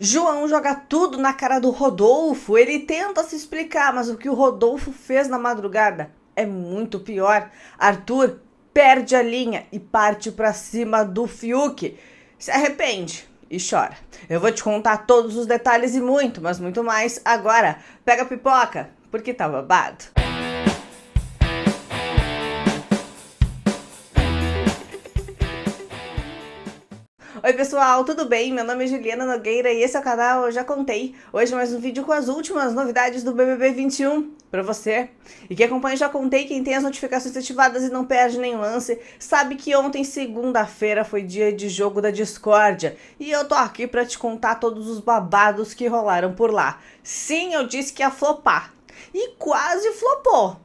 João joga tudo na cara do Rodolfo. Ele tenta se explicar, mas o que o Rodolfo fez na madrugada é muito pior. Arthur perde a linha e parte pra cima do Fiuk. Se arrepende e chora. Eu vou te contar todos os detalhes e muito, mas muito mais agora. Pega a pipoca, porque tá babado. Oi pessoal, tudo bem? Meu nome é Juliana Nogueira e esse é o canal Eu Já Contei. Hoje mais um vídeo com as últimas novidades do BBB 21 pra você. E quem acompanha Já Contei, quem tem as notificações ativadas e não perde nenhum lance, sabe que ontem, segunda-feira, foi dia de jogo da discórdia. E eu tô aqui pra te contar todos os babados que rolaram por lá. Sim, eu disse que ia flopar. E quase flopou.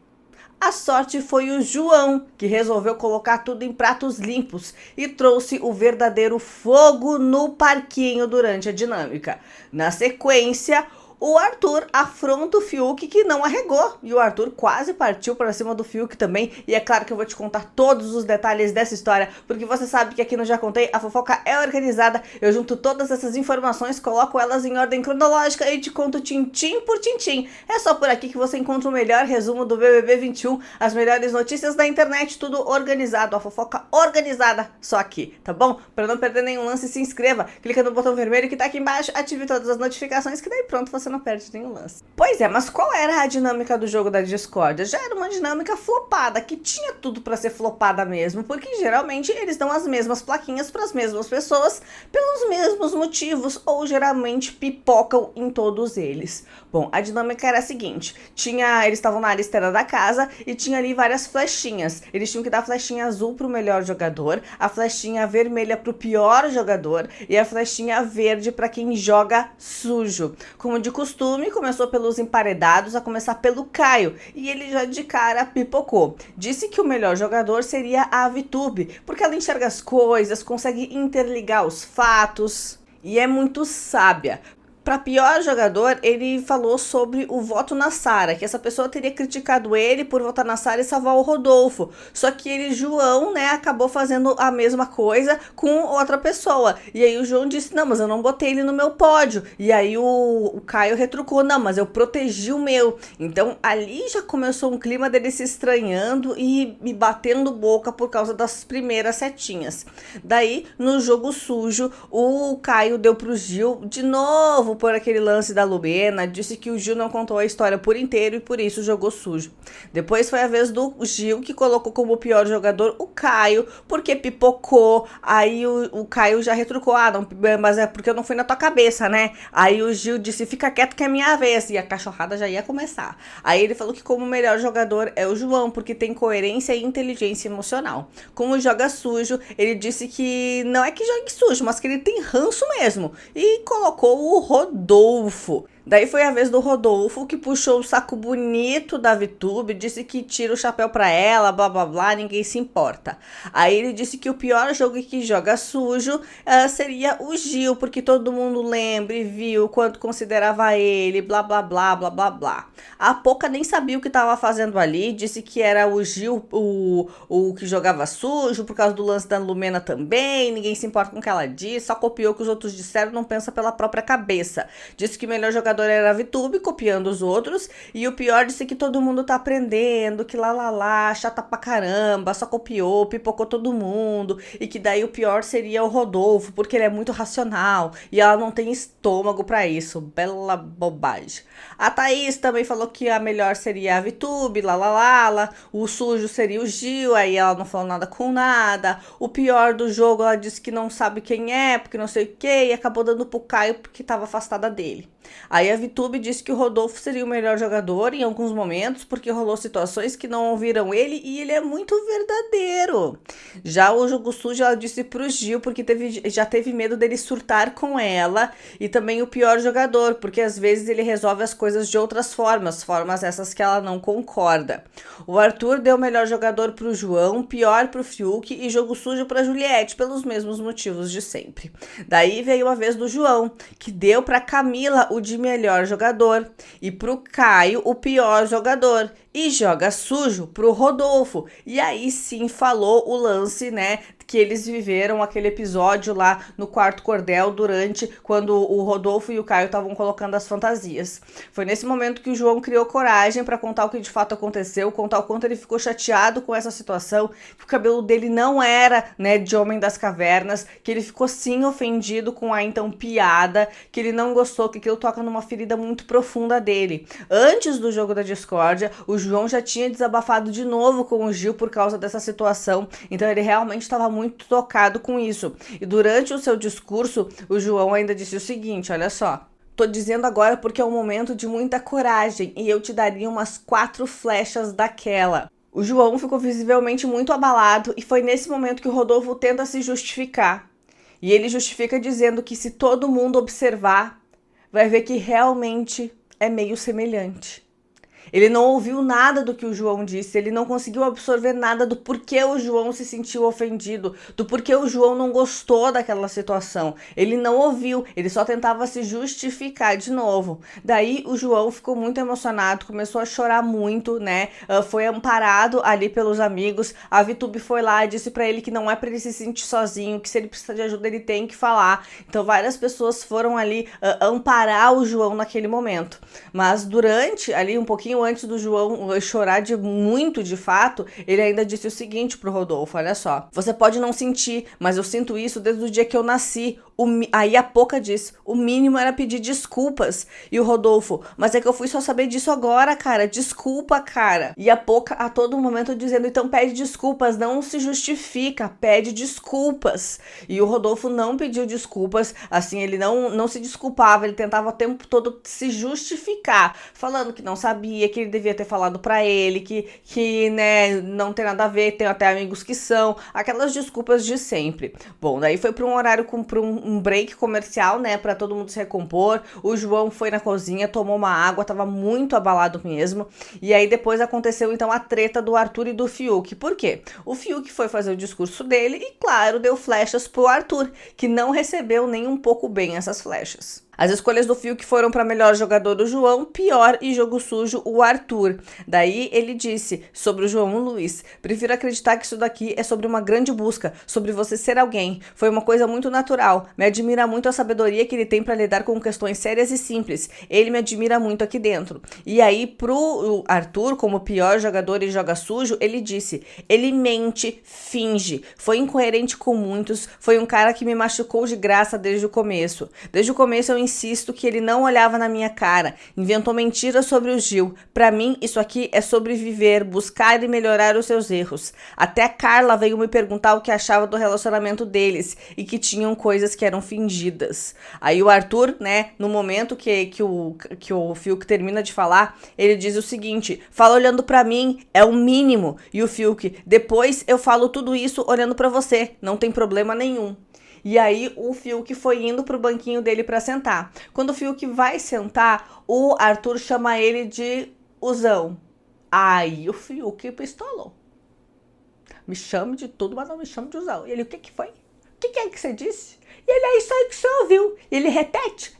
A sorte foi o João, que resolveu colocar tudo em pratos limpos e trouxe o verdadeiro fogo no parquinho durante a dinâmica. Na sequência, o Arthur afronta o Fiuk, que não arregou, e o Arthur quase partiu para cima do Fiuk também. E é claro que eu vou te contar todos os detalhes dessa história, porque você sabe que aqui no Já Contei a fofoca é organizada. Eu junto todas essas informações, coloco elas em ordem cronológica e te conto tintim por tintim. É só por aqui que você encontra o melhor resumo do BBB 21, as melhores notícias da internet, tudo organizado, a fofoca organizada só aqui, tá bom? Para não perder nenhum lance, se inscreva, clica no botão vermelho que tá aqui embaixo, ative todas as notificações, que daí pronto, você não perde nenhum lance. Pois é, mas qual era a dinâmica do jogo da discórdia? Já era uma dinâmica flopada, que tinha tudo pra ser flopada mesmo, porque geralmente eles dão as mesmas plaquinhas pras mesmas pessoas, pelos mesmos motivos, ou geralmente pipocam em todos eles. Bom, a dinâmica era a seguinte, eles estavam na área externa da casa e tinha ali várias flechinhas. Eles tinham que dar a flechinha azul pro melhor jogador, a flechinha vermelha pro pior jogador e a flechinha verde pra quem joga sujo. Como de costume, começou pelos emparedados, a começar pelo Caio, e ele já de cara pipocou. Disse que o melhor jogador seria a VTube, porque ela enxerga as coisas, consegue interligar os fatos e é muito sábia. Para pior jogador, ele falou sobre o voto na Sara, que essa pessoa teria criticado ele por votar na Sara e salvar o Rodolfo. Só que ele, João, né, acabou fazendo a mesma coisa com outra pessoa. E aí o João disse, não, mas eu não botei ele no meu pódio. E aí o Caio retrucou, não, mas eu protegi o meu. Então ali já começou um clima dele se estranhando e batendo boca por causa das primeiras setinhas. Daí, no jogo sujo, o Caio deu pro Gil de novo por aquele lance da Lumena, disse que o Gil não contou a história por inteiro e por isso jogou sujo. Depois foi a vez do Gil, que colocou como pior jogador o Caio, porque pipocou. Aí o Caio já retrucou, não, mas é porque eu não fui na tua cabeça, né? Aí o Gil disse, fica quieto que é minha vez, e a cachorrada já ia começar. Aí ele falou que como melhor jogador é o João, porque tem coerência e inteligência emocional. Como joga sujo, ele disse que não é que jogue sujo, mas que ele tem ranço mesmo, e colocou o Rodolfo. Daí foi a vez do Rodolfo, que puxou o saco bonito da VTube, disse que tira o chapéu pra ela, blá blá blá, ninguém se importa. Aí ele disse que o pior jogo que joga sujo seria o Gil, porque todo mundo lembra e viu quanto considerava ele, blá blá blá blá blá blá. A Poca nem sabia o que estava fazendo ali, disse que era o Gil o que jogava sujo, por causa do lance da Lumena também, ninguém se importa com o que ela disse, só copiou o que os outros disseram, não pensa pela própria cabeça. Disse que o melhor jogador era a VTube, copiando os outros, e o pior disse que todo mundo tá aprendendo, que lá, chata pra caramba, só copiou, pipocou todo mundo, e que daí o pior seria o Rodolfo, porque ele é muito racional, e ela não tem estômago pra isso, bela bobagem. A Thaís também falou que a melhor seria a VTube, lá, o sujo seria o Gil, aí ela não falou nada com nada, o pior do jogo ela disse que não sabe quem é, porque não sei o que, e acabou dando pro Caio porque tava afastada dele. Aí a VTube disse que o Rodolfo seria o melhor jogador em alguns momentos, porque rolou situações que não ouviram ele e ele é muito verdadeiro. Já o jogo sujo ela disse pro Gil, porque já teve medo dele surtar com ela, e também o pior jogador, porque às vezes ele resolve as coisas de outras formas essas que ela não concorda. O Arthur deu o melhor jogador pro João, pior pro Fiuk e jogo sujo pra Juliette, pelos mesmos motivos de sempre. Daí veio a vez do João, que deu pra Camila o de melhor jogador e pro Caio o pior jogador e joga sujo pro Rodolfo. E aí sim falou o lance, né, que eles viveram aquele episódio lá no quarto cordel durante quando o Rodolfo e o Caio estavam colocando as fantasias. Foi nesse momento que o João criou coragem para contar o que de fato aconteceu, contar o quanto ele ficou chateado com essa situação, que o cabelo dele não era, né, de Homem das Cavernas, que ele ficou sim ofendido com a então piada, que ele não gostou, que aquilo toca numa ferida muito profunda dele. Antes do jogo da discórdia, o João já tinha desabafado de novo com o Gil por causa dessa situação, então ele realmente estava muito tocado com isso. E durante o seu discurso, o João ainda disse o seguinte, olha só: tô dizendo agora porque é um momento de muita coragem e eu te daria umas 4 flechas daquela. O João ficou visivelmente muito abalado e foi nesse momento que o Rodolfo tenta se justificar. E ele justifica dizendo que se todo mundo observar, vai ver que realmente é meio semelhante. Ele não ouviu nada do que o João disse, ele não conseguiu absorver nada do porquê o João se sentiu ofendido, do porquê o João não gostou daquela situação. Ele não ouviu, ele só tentava se justificar de novo. Daí o João ficou muito emocionado, começou a chorar muito, né? Foi amparado ali pelos amigos. A Vitube foi lá e disse pra ele que não é pra ele se sentir sozinho, que se ele precisar de ajuda ele tem que falar. Então várias pessoas foram ali amparar o João naquele momento. Mas durante ali um pouquinho antes do João chorar muito de fato, ele ainda disse o seguinte pro Rodolfo, olha só: você pode não sentir, mas eu sinto isso desde o dia que eu nasci. Aí a Poca disse, o mínimo era pedir desculpas. E o Rodolfo, mas é que eu fui só saber disso agora, cara, desculpa, cara. E a Poca a todo momento dizendo, então pede desculpas, não se justifica, pede desculpas. E o Rodolfo não pediu desculpas, assim, ele não se desculpava, ele tentava o tempo todo se justificar, falando que não sabia, que ele devia ter falado pra ele, que né, não tem nada a ver, tem até amigos que são, aquelas desculpas de sempre. Bom, daí foi pra um horário, pra um break comercial, né, pra todo mundo se recompor. O João foi na cozinha, tomou uma água, tava muito abalado mesmo. E aí depois aconteceu então a treta do Arthur e do Fiuk. Por quê? O Fiuk foi fazer o discurso dele e, claro, deu flechas pro Arthur, que não recebeu nem um pouco bem essas flechas. As escolhas do Fiuk foram para melhor jogador o João, pior e jogo sujo o Arthur. Daí ele disse sobre o João Luiz: prefiro acreditar que isso daqui é sobre uma grande busca, sobre você ser alguém. Foi uma coisa muito natural. Me admira muito a sabedoria que ele tem para lidar com questões sérias e simples. Ele me admira muito aqui dentro. E aí pro Arthur, como pior jogador e joga sujo, ele disse: ele mente, finge, foi incoerente com muitos, foi um cara que me machucou de graça desde o começo. Desde o começo eu insisto que ele não olhava na minha cara, inventou mentiras sobre o Gil. Pra mim, isso aqui é sobreviver, buscar e melhorar os seus erros. Até a Carla veio me perguntar o que achava do relacionamento deles e que tinham coisas que eram fingidas. Aí o Arthur, né, no momento que o Fiuk termina de falar, ele diz o seguinte: fala olhando pra mim, é o mínimo. E o Fiuk: depois eu falo tudo isso olhando pra você, não tem problema nenhum. E aí o Fiuk foi indo pro banquinho dele pra sentar. Quando o Fiuk vai sentar, o Arthur chama ele de Uzão. Aí o Fiuk pistolou. Me chame de tudo, mas não me chame de Uzão. E ele: o que foi? O que é que você disse? E ele: é isso aí que você ouviu. E ele: repete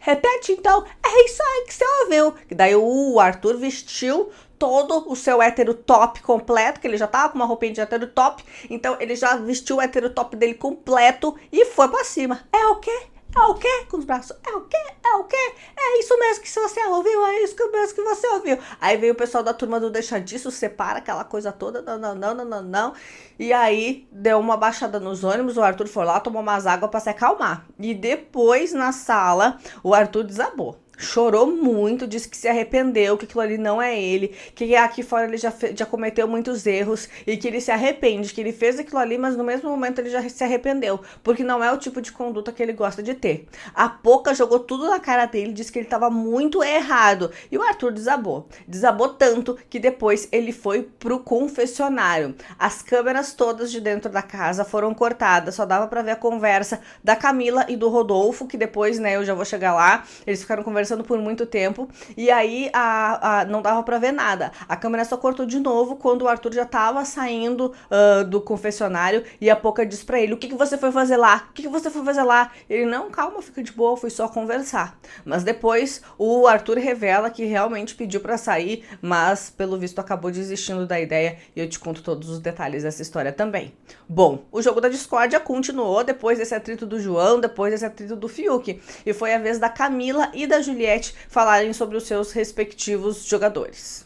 então. É isso aí que você ouviu. E daí o Arthur vestiu todo o seu hétero top completo, que ele já tava com uma roupinha de hétero top, então ele já vestiu o hétero top dele completo e foi pra cima. É o quê? É o quê? Com os braços. É o quê? É o quê? É isso mesmo que você ouviu, é isso mesmo que você ouviu. Aí veio o pessoal da turma do Deixa Disso, separa aquela coisa toda, não. E aí deu uma baixada nos ônibus, o Arthur foi lá, tomou umas águas pra se acalmar. E depois, na sala, o Arthur desabou. Chorou muito, disse que se arrependeu, que aquilo ali não é ele, que aqui fora ele já cometeu muitos erros e que ele se arrepende, que ele fez aquilo ali, mas no mesmo momento ele já se arrependeu, porque não é o tipo de conduta que ele gosta de ter. A Poca jogou tudo na cara dele, disse que ele estava muito errado e o Arthur desabou tanto que depois ele foi pro confessionário. As câmeras todas de dentro da casa foram cortadas, só dava pra ver a conversa da Camila e do Rodolfo, que depois, né, eu já vou chegar lá, eles ficaram conversando conversando por muito tempo, e aí não dava pra ver nada. A câmera só cortou de novo quando o Arthur já tava saindo do confessionário, e a Poca diz pra ele: o que você foi fazer lá? O que você foi fazer lá? Ele: não, calma, fica de boa, fui só conversar. Mas depois o Arthur revela que realmente pediu pra sair, mas pelo visto acabou desistindo da ideia, e eu te conto todos os detalhes dessa história também. Bom, o jogo da discórdia continuou depois desse atrito do João, depois desse atrito do Fiuk, e foi a vez da Camila e da Juliette falarem sobre os seus respectivos jogadores.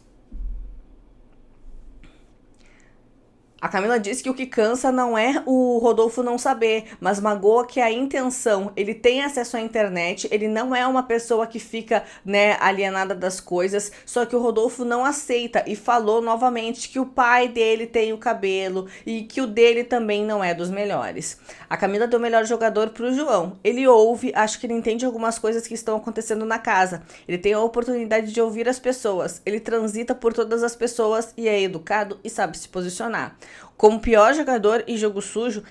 A Camila disse que o que cansa não é o Rodolfo não saber, mas magoa que a intenção, ele tem acesso à internet, ele não é uma pessoa que fica, né, alienada das coisas, só que o Rodolfo não aceita e falou novamente que o pai dele tem o cabelo e que o dele também não é dos melhores. A Camila deu o melhor jogador pro João. Ele ouve, acho que ele entende algumas coisas que estão acontecendo na casa. Ele tem a oportunidade de ouvir as pessoas, ele transita por todas as pessoas e é educado e sabe se posicionar. Como pior jogador e jogo sujo,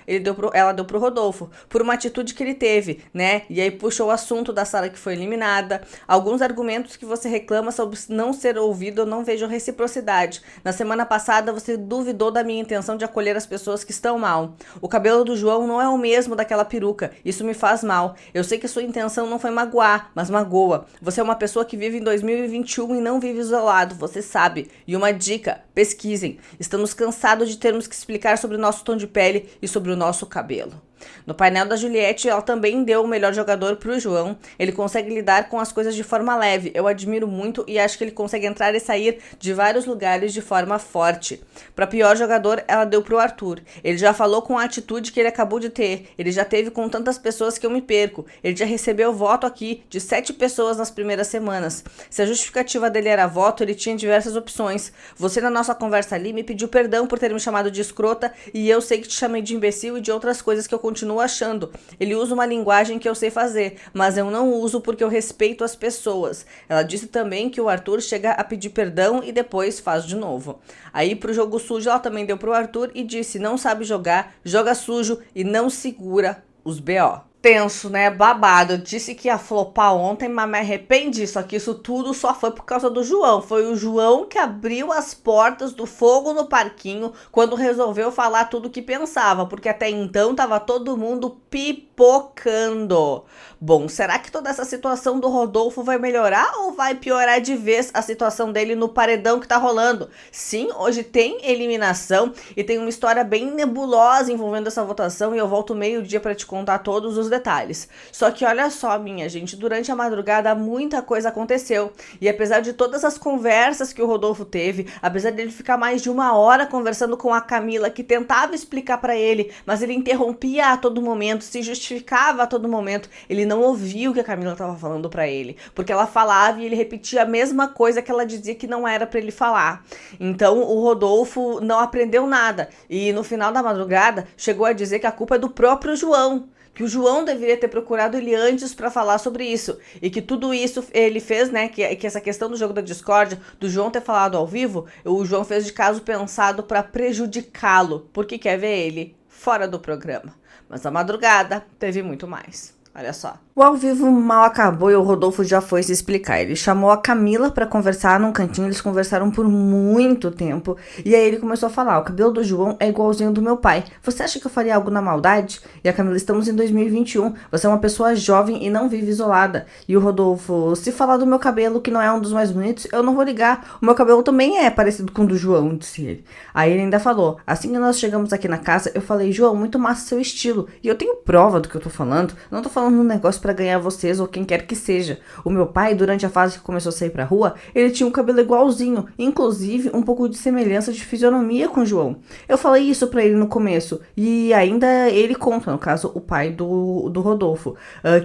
ela deu pro Rodolfo, por uma atitude que ele teve, né? E aí puxou o assunto da Sara que foi eliminada. Alguns argumentos que você reclama sobre não ser ouvido, eu não vejo reciprocidade. Na semana passada, você duvidou da minha intenção de acolher as pessoas que estão mal. O cabelo do João não é o mesmo daquela peruca. Isso me faz mal. Eu sei que sua intenção não foi magoar, mas magoa. Você é uma pessoa que vive em 2021 e não vive isolado, você sabe. E uma dica, pesquisem. Estamos cansados de termos que explicar sobre o nosso tom de pele e sobre o nosso cabelo. No painel da Juliette, ela também deu o melhor jogador pro João. Ele consegue lidar com as coisas de forma leve. Eu admiro muito e acho que ele consegue entrar e sair de vários lugares de forma forte. Para pior jogador, ela deu pro Arthur. Ele já falou com a atitude que ele acabou de ter. Ele já teve com tantas pessoas que eu me perco. Ele já recebeu voto aqui de 7 pessoas nas primeiras semanas. Se a justificativa dele era voto, ele tinha diversas opções. Você, na nossa conversa ali, me pediu perdão por ter me chamado de escrota e eu sei que te chamei de imbecil e de outras coisas que eu continuo achando. Ele usa uma linguagem que eu sei fazer, mas eu não uso porque eu respeito as pessoas. Ela disse também que o Arthur chega a pedir perdão e depois faz de novo. Aí pro jogo sujo ela também deu pro Arthur e disse: não sabe jogar, joga sujo e não segura os BO. Tenso, né? Babado. Eu disse que ia flopar ontem, mas me arrependi. Só que isso tudo só foi por causa do João. Foi o João que abriu as portas do fogo no parquinho quando resolveu falar tudo o que pensava, porque até então tava todo mundo pipocando. Bom, será que toda essa situação do Rodolfo vai melhorar ou vai piorar de vez a situação dele no paredão que tá rolando? Sim, hoje tem eliminação e tem uma história bem nebulosa envolvendo essa votação e eu volto meio-dia pra te contar todos os detalhes. Só que olha só, minha gente, durante a madrugada muita coisa aconteceu e apesar de todas as conversas que o Rodolfo teve, apesar dele ficar mais de 1 hora conversando com a Camila, que tentava explicar pra ele, mas ele interrompia a todo momento, se justificava a todo momento, ele não ouvia o que a Camila estava falando pra ele, porque ela falava e ele repetia a mesma coisa que ela dizia que não era pra ele falar. Então o Rodolfo não aprendeu nada e no final da madrugada chegou a dizer que a culpa é do próprio João, que o João deveria ter procurado ele antes para falar sobre isso e que tudo isso ele fez, né, que essa questão do jogo da discórdia, do João ter falado ao vivo, o João fez de caso pensado para prejudicá-lo, porque quer ver ele fora do programa. Mas a madrugada teve muito mais. Olha só. O ao vivo mal acabou e o Rodolfo já foi se explicar. Ele chamou a Camila pra conversar num cantinho, eles conversaram por muito tempo. E aí ele começou a falar: o cabelo do João é igualzinho do meu pai. Você acha que eu faria algo na maldade? E a Camila: estamos em 2021. Você é uma pessoa jovem e não vive isolada. E o Rodolfo: se falar do meu cabelo, que não é um dos mais bonitos, eu não vou ligar. O meu cabelo também é parecido com o do João, disse ele. Aí ele ainda falou: assim que nós chegamos aqui na casa, eu falei: João, muito massa seu estilo. E eu tenho prova do que eu tô falando. Não tô falando um negócio pra ganhar vocês ou quem quer que seja. O meu pai, durante a fase que começou a sair pra rua, ele tinha um cabelo igualzinho, inclusive um pouco de semelhança de fisionomia com o João. Eu falei isso pra ele no começo e ainda ele conta, no caso, o pai do Rodolfo,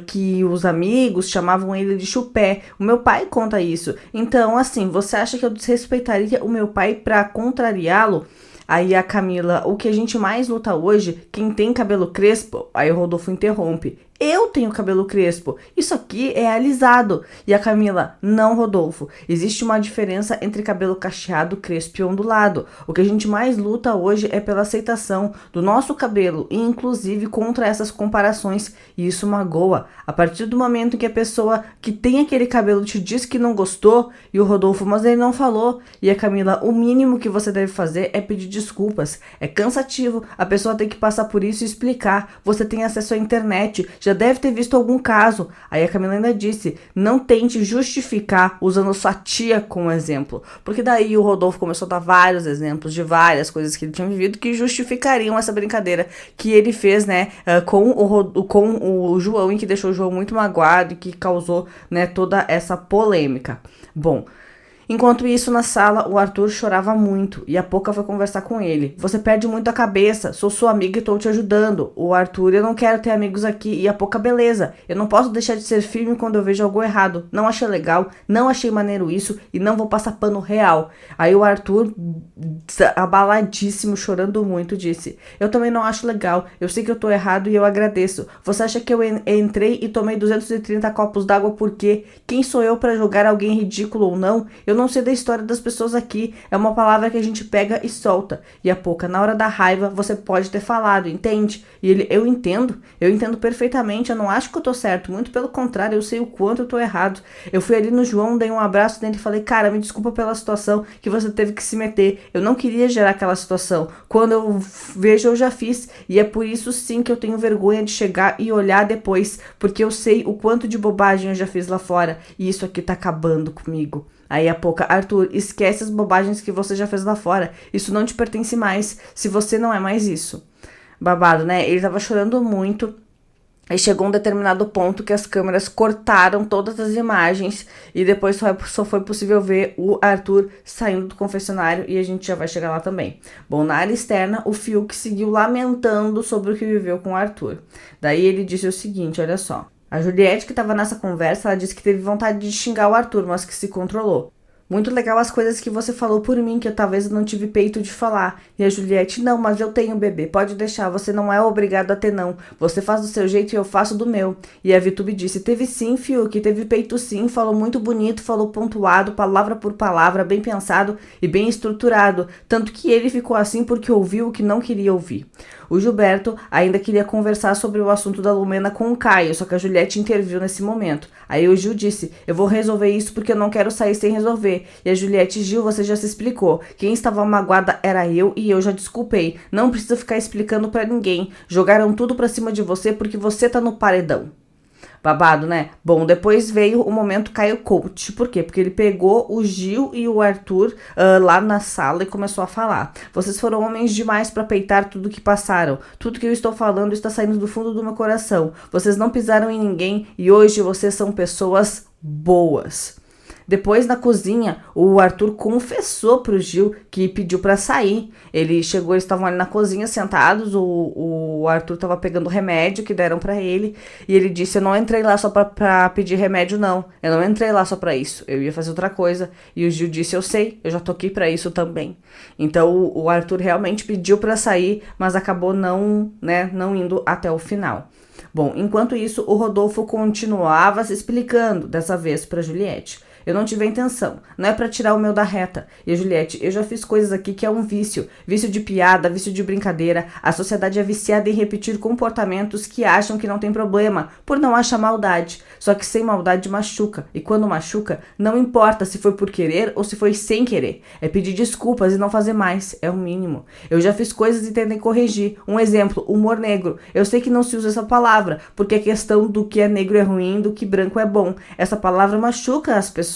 que os amigos chamavam ele de chupé. O meu pai conta isso. Então, assim, você acha que eu desrespeitaria o meu pai pra contrariá-lo? Aí a Camila: o que a gente mais luta hoje, quem tem cabelo crespo? Aí o Rodolfo interrompe: Eu tenho cabelo crespo, isso aqui é alisado. E a Camila, não, Rodolfo, existe uma diferença entre cabelo cacheado, crespo e ondulado. O que a gente mais luta hoje é pela aceitação do nosso cabelo e inclusive contra essas comparações, e isso magoa. A partir do momento que a pessoa que tem aquele cabelo te diz que não gostou, e o Rodolfo, mas ele não falou, e a Camila, o mínimo que você deve fazer é pedir desculpas. É cansativo, a pessoa tem que passar por isso e explicar. Você tem acesso à internet, já deve ter visto algum caso. Aí a Camila ainda disse, não tente justificar usando sua tia como exemplo, porque daí o Rodolfo começou a dar vários exemplos de várias coisas que ele tinha vivido que justificariam essa brincadeira que ele fez, né, com o João, e que deixou o João muito magoado e que causou, né, toda essa polêmica. Bom, enquanto isso, na sala, o Arthur chorava muito e a Poca foi conversar com ele. Você perde muito a cabeça, sou sua amiga e tô te ajudando. O Arthur, eu não quero ter amigos aqui. E a Poca, beleza, eu não posso deixar de ser firme quando eu vejo algo errado. Não achei legal, não achei maneiro isso e não vou passar pano real. Aí o Arthur, abaladíssimo, chorando muito, disse, eu também não acho legal, eu sei que eu tô errado e eu agradeço. Você acha que eu entrei e tomei 230 copos d'água porque quem sou eu pra julgar alguém ridículo ou não? Eu não sei da história das pessoas aqui, é uma palavra que a gente pega e solta. E a Poca, na hora da raiva, você pode ter falado, entende? E ele, eu entendo perfeitamente, eu não acho que eu tô certo, muito pelo contrário, eu sei o quanto eu tô errado. Eu fui ali no João, dei um abraço nele e falei, cara, me desculpa pela situação que você teve que se meter, eu não queria gerar aquela situação, quando eu vejo eu já fiz, e é por isso sim que eu tenho vergonha de chegar e olhar depois, porque eu sei o quanto de bobagem eu já fiz lá fora, e isso aqui tá acabando comigo. Aí a Poca, Arthur, esquece as bobagens que você já fez lá fora. Isso não te pertence mais, se você não é mais isso. Babado, né? Ele tava chorando muito. Aí chegou um determinado ponto que as câmeras cortaram todas as imagens e depois só foi possível ver o Arthur saindo do confessionário e a gente já vai chegar lá também. Bom, na área externa, o Fiuk seguiu lamentando sobre o que viveu com o Arthur. Daí ele disse o seguinte, olha só. A Juliette, que estava nessa conversa, ela disse que teve vontade de xingar o Arthur, mas que se controlou. Muito legal as coisas que você falou por mim, que eu talvez não tive peito de falar. E a Juliette, não, mas eu tenho bebê, pode deixar, você não é obrigado a ter não. Você faz do seu jeito e eu faço do meu. E a Vitube disse, teve sim, Fiuk, teve peito sim, falou muito bonito, falou pontuado, palavra por palavra, bem pensado e bem estruturado. Tanto que ele ficou assim porque ouviu o que não queria ouvir. O Gilberto ainda queria conversar sobre o assunto da Lumena com o Caio, só que a Juliette interviu nesse momento. Aí o Gil disse, eu vou resolver isso porque eu não quero sair sem resolver. E a Juliette, Gil, você já se explicou. Quem estava magoada era eu e eu já desculpei. Não precisa ficar explicando pra ninguém. Jogaram tudo pra cima de você porque você tá no paredão. Babado, né? Bom, depois veio o momento Caio Coach. Por quê? Porque ele pegou o Gil e o Arthur lá na sala e começou a falar. Vocês foram homens demais pra peitar tudo que passaram. Tudo que eu estou falando está saindo do fundo do meu coração. Vocês não pisaram em ninguém e hoje vocês são pessoas boas. Depois, na cozinha, o Arthur confessou pro Gil que pediu pra sair. Ele chegou, eles estavam ali na cozinha sentados, o Arthur tava pegando remédio que deram pra ele. E ele disse, eu não entrei lá só pra pedir remédio, não. Eu não entrei lá só pra isso, eu ia fazer outra coisa. E o Gil disse, eu sei, eu já tô aqui pra isso também. Então, o Arthur realmente pediu pra sair, mas acabou não indo até o final. Bom, enquanto isso, o Rodolfo continuava se explicando, dessa vez pra Juliette. Eu não tive a intenção, não é pra tirar o meu da reta. E a Juliette, eu já fiz coisas aqui que é um vício. Vício de piada, vício de brincadeira. A sociedade é viciada em repetir comportamentos que acham que não tem problema, por não achar maldade. Só que sem maldade machuca. E quando machuca, não importa se foi por querer ou se foi sem querer. É pedir desculpas e não fazer mais, é o mínimo. Eu já fiz coisas e tentei corrigir. Um exemplo, humor negro. Eu sei que não se usa essa palavra, porque a questão do que é negro é ruim, do que branco é bom. Essa palavra machuca as pessoas.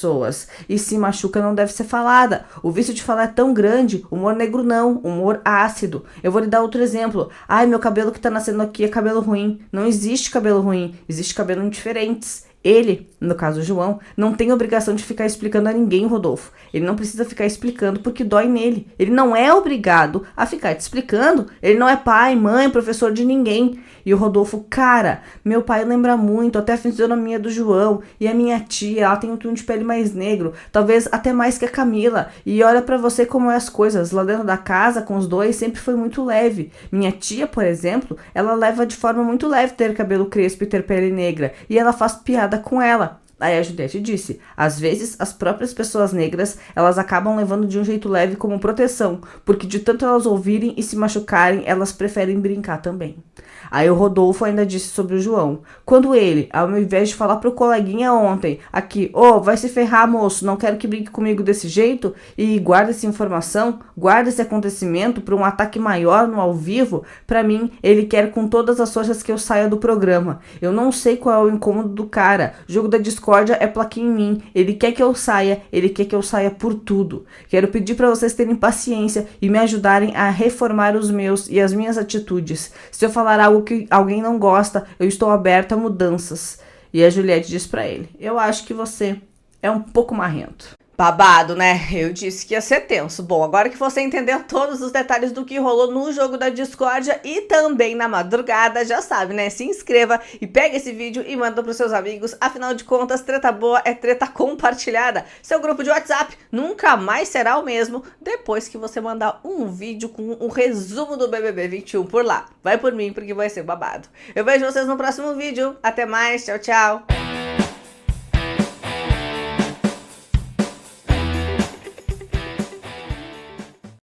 E se machuca não deve ser falada. O vício de falar é tão grande, humor negro não, humor ácido. Eu vou lhe dar outro exemplo. Ai, meu cabelo que tá nascendo aqui é cabelo ruim. Não existe cabelo ruim, existe cabelo indiferentes. Ele, no caso o João, não tem obrigação de ficar explicando a ninguém, Rodolfo. Ele não precisa ficar explicando porque dói nele. Ele não é obrigado a ficar te explicando. Ele não é pai, mãe, professor de ninguém. E o Rodolfo, cara, meu pai lembra muito, até a fisionomia do João. E a minha tia, ela tem um tom de pele mais negro, talvez até mais que a Camila. E olha pra você como é as coisas. Lá dentro da casa, com os dois, sempre foi muito leve. Minha tia, por exemplo, ela leva de forma muito leve ter cabelo crespo e ter pele negra. E ela faz piada com ela. Aí a Juliette disse, às vezes as próprias pessoas negras, elas acabam levando de um jeito leve como proteção, porque de tanto elas ouvirem e se machucarem, elas preferem brincar também. Aí o Rodolfo ainda disse sobre o João, quando ele, ao invés de falar pro coleguinha ontem, aqui, vai se ferrar moço, não quero que brinque comigo desse jeito, e guarda essa informação, guarda esse acontecimento para um ataque maior no ao vivo, pra mim, ele quer com todas as forças que eu saia do programa. Eu não sei qual é o incômodo do cara, jogo da discórdia é plaquinha em mim, ele quer que eu saia por tudo. Quero pedir para vocês terem paciência e me ajudarem a reformar os meus e as minhas atitudes. Se eu falar algo que alguém não gosta, eu estou aberta a mudanças. E a Juliette diz pra ele, eu acho que você é um pouco marrento. Babado, né? Eu disse que ia ser tenso. Bom, agora que você entendeu todos os detalhes do que rolou no jogo da discórdia e também na madrugada, já sabe, né? Se inscreva e pega esse vídeo e manda pros seus amigos. Afinal de contas, treta boa é treta compartilhada. Seu grupo de WhatsApp nunca mais será o mesmo depois que você mandar um vídeo com um resumo do BBB 21 por lá. Vai por mim, porque vai ser babado. Eu vejo vocês no próximo vídeo. Até mais. Tchau, tchau.